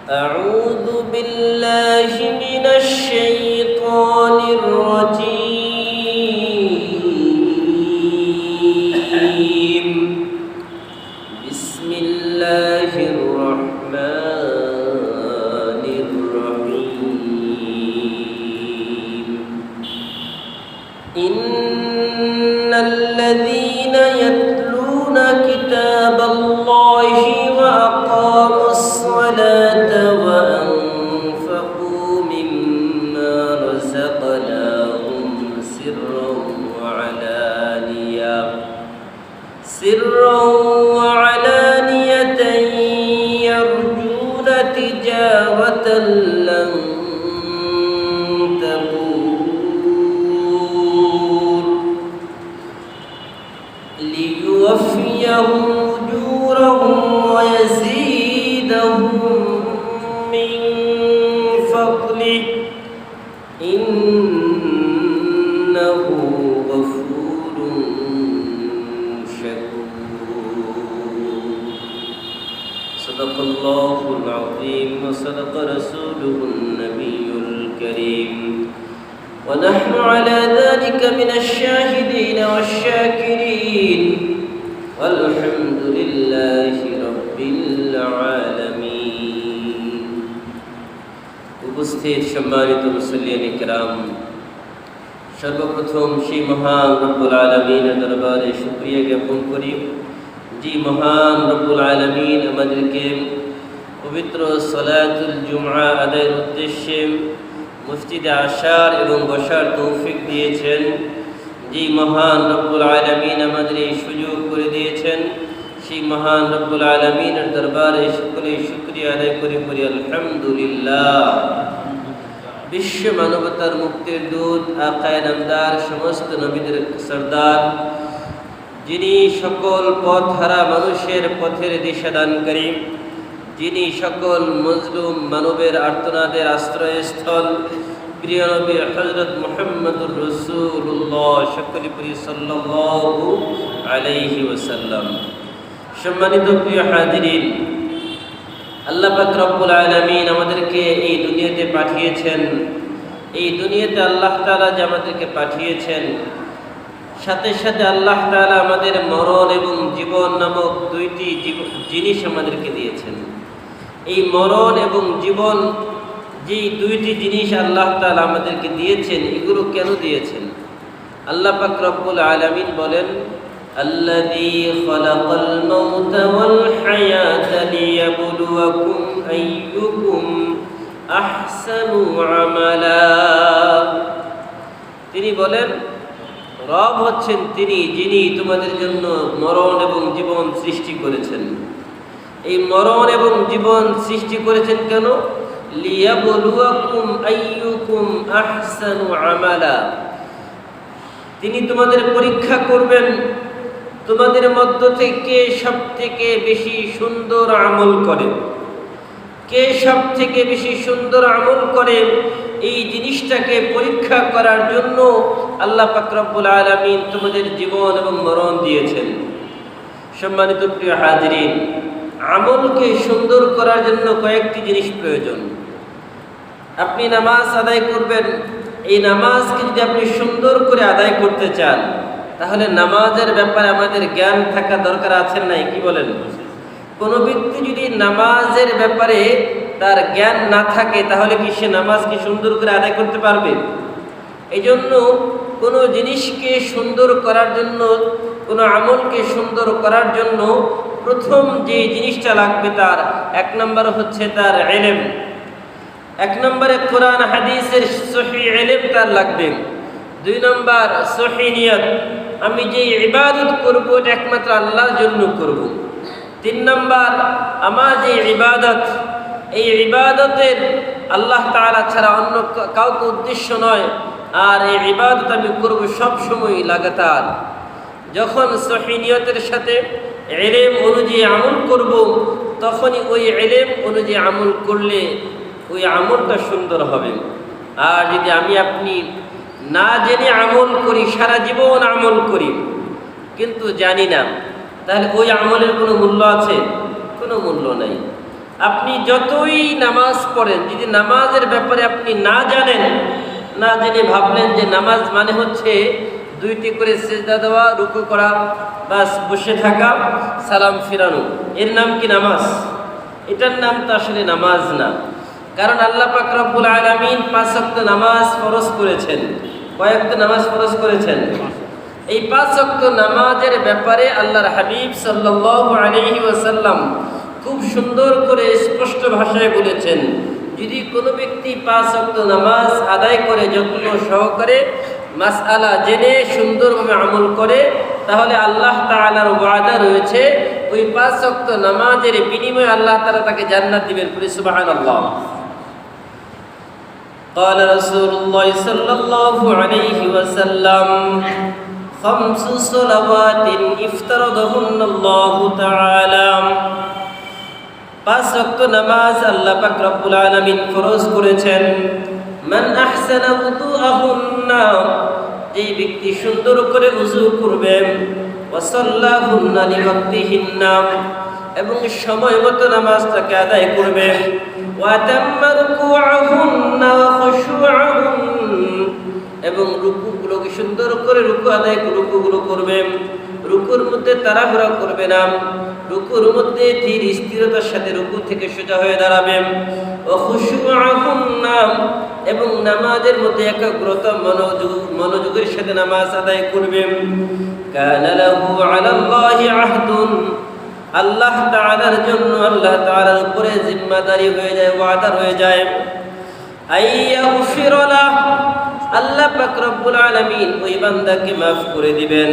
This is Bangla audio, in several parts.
أعوذ بالله من الشيطان الرجيم بسم الله الرحمن الرحيم إن الذين يتلون كتاب الله وأقاموا الصلاة وأنفقوا مما رزقناهم سرا وعلانية يرجون تجارة لن تبور ليوفيهم أجورهم ويزيدهم من فضله إنه غفور شكور صدق الله العظيم وصدق رسوله النبي الكريم ونحن على ذلك من الشاهدين والشاكرين والحمد لله رب العالمين উপস্থিত সম্মানিত মুসল্লিয়ান কিরাম, সর্বপ্রথম সেই মহান রব্বুল আলামিনের দরবারে শুকরিয়া জ্ঞাপন করি যে মহান রব্বুল আলামিন আমাদেরকে পবিত্র সালাতুল জুমআ আদায়ের উদ্দেশ্যে মসজিদে আসার এবং বসার তৌফিক দিয়েছেন। যে মহান রব্বুল আলামিন আমাদের এই সুযোগ করে দিয়েছেন, সেই মহান রব্বুল আলামিনের দরবারে সকলেই শুকরিয়া আদায় করি আলহামদুলিল্লাহ। বিশ্ব মানবতার মুক্তির দূত আকায়ে নামদার, সমস্ত নবীদের সরদার, যিনি সকল পথহারা মানুষের পথের দিশাদানকারী, যিনি সকল মজলুম মানবের আর্তনাদের আশ্রয়স্থল, প্রিয় নবী হযরত মুহাম্মদুর রাসূলুল্লাহ সাল্লাল্লাহু আলাইহি ওয়াসাল্লাম। সম্মানিত প্রিয় হাজিরিন, আল্লাহ পাক রব্বুল আলামিন আমাদেরকে এই দুনিয়াতে পাঠিয়েছেন। এই দুনিয়াতে আল্লাহ তাআলা যে আমাদেরকে পাঠিয়েছেন, সাথে সাথে আল্লাহ তাআলা আমাদের মরণ এবং জীবন নামক দুইটি জিনিস আমাদেরকে দিয়েছেন। এই মরণ এবং জীবন, যে দুইটি জিনিস আল্লাহ তাআলা আমাদেরকে দিয়েছেন, এগুলো কেন দিয়েছেন? আল্লাহ পাক রব্বুল আলামিন বলেন, আল্লাযী খালাকাল মাউতা ওয়াল হায়াতা লিয়াবলুয়াকুম আইয়ুকুম আহসানু আমালা। তিনি বলেন, রব হচ্ছেন তিনি যিনি তোমাদের জন্য মরণ এবং জীবন সৃষ্টি করেছেন। এই মরণ এবং জীবন সৃষ্টি করেছেন কেন? লিয়াবলুয়াকুম আইয়ুকুম আহসানু আমালা। তিনি তোমাদের পরীক্ষা করবেন, তোমাদের মধ্য থেকে সবথেকে বেশি সুন্দর আমল করে। কে সবথেকে বেশি সুন্দর আমল করে, এই জিনিসটাকে পরীক্ষা করার জন্য আল্লাহ পাক রব্বুল আলামিন তোমাদের জীবন এবং মরণ দিয়েছেন। সম্মানিত প্রিয় হাজিরিন, আমলকে সুন্দর করার জন্য কয়েকটি জিনিস প্রয়োজন। আপনি নামাজ আদায় করবেন, এই নামাজকে যদি আপনি সুন্দর করে আদায় করতে চান, তাহলে নামাজের ব্যাপারে আমাদের জ্ঞান থাকা দরকার আছে নাই? কি বলেন? কোনো ব্যক্তি যদি নামাজের ব্যাপারে তার জ্ঞান না থাকে, তাহলে কি সে নামাজকে সুন্দর করে আদায় করতে পারবে? এই জন্য কোনো জিনিসকে সুন্দর করার জন্য, কোনো আমলকে সুন্দর করার জন্য প্রথম যে জিনিসটা লাগবে, তার এক নম্বর হচ্ছে তার ইলম। এক নম্বরে কোরআন হাদিসের সহিহ ইলম তার লাগবে। দুই নম্বর সহিহ নিয়ত, আমি যে ইবাদত করব এটা একমাত্র আল্লাহর জন্য করব। তিন নম্বর, আমার যে ইবাদত, এই ইবাদতের আল্লাহ তাআলা ছাড়া অন্য কাউকে উদ্দেশ্য নয়, আর এই ইবাদত আমি করব সব সময় লাগাতার। যখন সহিহ নিয়তের সাথে ইলম অনুযায়ী আমল করব, তখনই ওই ইলম অনুযায়ী আমল করলে ওই আমলটা সুন্দর হবে। আর যদি আমি আপনি না জেনে আমল করি, সারা জীবন আমল করি কিন্তু জানি না, তাহলে ওই আমলের কোনো মূল্য আছে? কোনো মূল্য নাই। আপনি যতই নামাজ পড়েন, যদি নামাজের ব্যাপারে আপনি না জানেন, না জেনে ভাবলেন যে নামাজ মানে হচ্ছে দুইটি করে সিজদা দেওয়া, রুকু করা, বাস বসে থাকা, সালাম ফিরানো, এর নাম কি নামাজ? এটার নাম তো আসলে নামাজ না। কারণ আল্লাহ পাক রব্বুল আলামিন 5 ওয়াক্ত নামাজ ফরজ করেছেন। কয় ওয়াক্ত নামাজ ফরজ করেছেন? এই 5 ওয়াক্ত নামাজের ব্যাপারে আল্লাহর হাবিব সাল্লাল্লাহু আলাইহি ওয়াসাল্লাম খুব সুন্দর করে স্পষ্ট ভাষায় বলেছেন, যদি কোনো ব্যক্তি 5 ওয়াক্ত নামাজ আদায় করে যত্ন সহকারে মাসআলা জেনে সুন্দরভাবে আমল করে, তাহলে আল্লাহ তাআলার ওয়াদা রয়েছে ওই 5 ওয়াক্ত নামাজের বিনিময়ে আল্লাহ তাআলা তাকে জান্নাত দিবেন। পুরি সুবহানাল্লাহ। قال رسول الله صلى الله عليه وسلم 5 صلوات افترضهن الله تعالى। 5 ওয়াক্ত নামাজ আল্লাহ পাক রব্বুল আলামিন ফরজ করেছেন। মান আহসানা উযুআহুন্না, যে ব্যক্তি সুন্দর করে ওযু করবে, ওয়া সাল্লাহুন্না লিওয়াক্তিহিন্না, এবং সময় মতো নামাজটাকে আদায় করবে, ওয়া তাম্মা রুকুআহুন্না ওয়া খুশুআহুন, এবং রুকুগুলোকে সুন্দর করে রুকুগুলো করবে, রুকুর মধ্যে তাড়াহুড়া করবে না, রুকুর মধ্যে ধীর স্থিরতার সাথে রুকু থেকে সোজা হয়ে দাঁড়াবে, ও খুশুআহুন্না, এবং নামাজের মধ্যে একাগ্রতা মনোযোগের সাথে নামাজ আদায় করবে। কানা লাহু আলাল্লাহি আহদুন, আল্লাহ তাআলার জন্য আল্লাহ তাআলার উপরে জিম্মাদারি হয়ে যায়, ওয়াদা হয়ে যায়, আইয়াগফির লাহ, আল্লাহ পাক রব্বুল আলামিন ওই বান্দাকে মাফ করে দিবেন।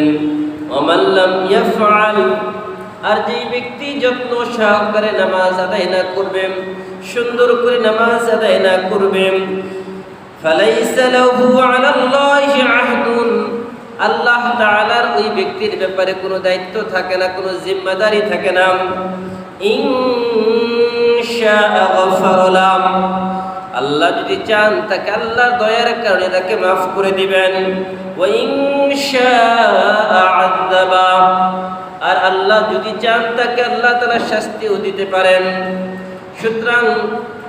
ওমান লাম ইয়াফআল, আর যে ব্যক্তি যত্ন সহকারে নামাজ আদায় না করবে, সুন্দর করে নামাজ আদায় না করবে, ফালাইসা লাহু আলাল্লাহি আহদুন, আল্লাহ তাআলার ওই ব্যক্তির ব্যাপারে কোনো দায়িত্ব থাকে না, কোনো জিম্মাদারি থাকে না। ইনশাআ গফারা লাহ, আল্লাহ যদি চান তাকে আল্লাহর দয়ার কারণে তাকে মাফ করে দিবেন। ওয়া ইনশাআ আযাবা, আর আল্লাহ যদি চান তাকে আল্লাহ তাআলা শাস্তিও দিতে পারেন। সুতরাং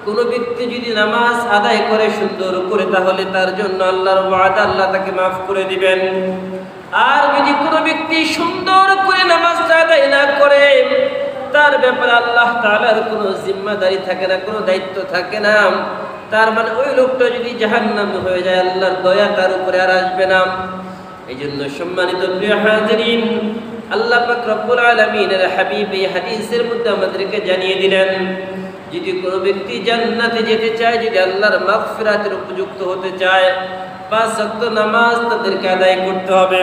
কোনো ব্যক্তি যদি নামাজ আদায় করে সুন্দর করে, তাহলে তার জন্য আল্লাহর ওয়াদা, আল্লাহ তাকে মাফ করে দিবেন। আর যদি কোনো ব্যক্তি সুন্দর করে নামাজটা আদায় না করে, তার ব্যাপারে আল্লাহ তাআলার কোনো জিম্মাদারি থাকে না, কোনো দায়িত্ব থাকে না, তার মানে ওই লোকটা যদি জাহান্নামী হয়ে যায়, আল্লাহর দয়া তার উপরে আর আসবে না। এই জন্য সম্মানিত প্রিয় হাজিরিন, আল্লাহ পাক রব্বুল আলামিনের হাবিব এই হাদিসের মধ্যে আমাদেরকে জানিয়ে দিলেন, যদি কোনো ব্যক্তি জান্নাতে যেতে চায়, যদি আল্লাহর মাগফিরাতের উপযুক্ত হতে চায়, 5 ওয়াক্ত নামাজ তাদেরকে আদায় করতে হবে।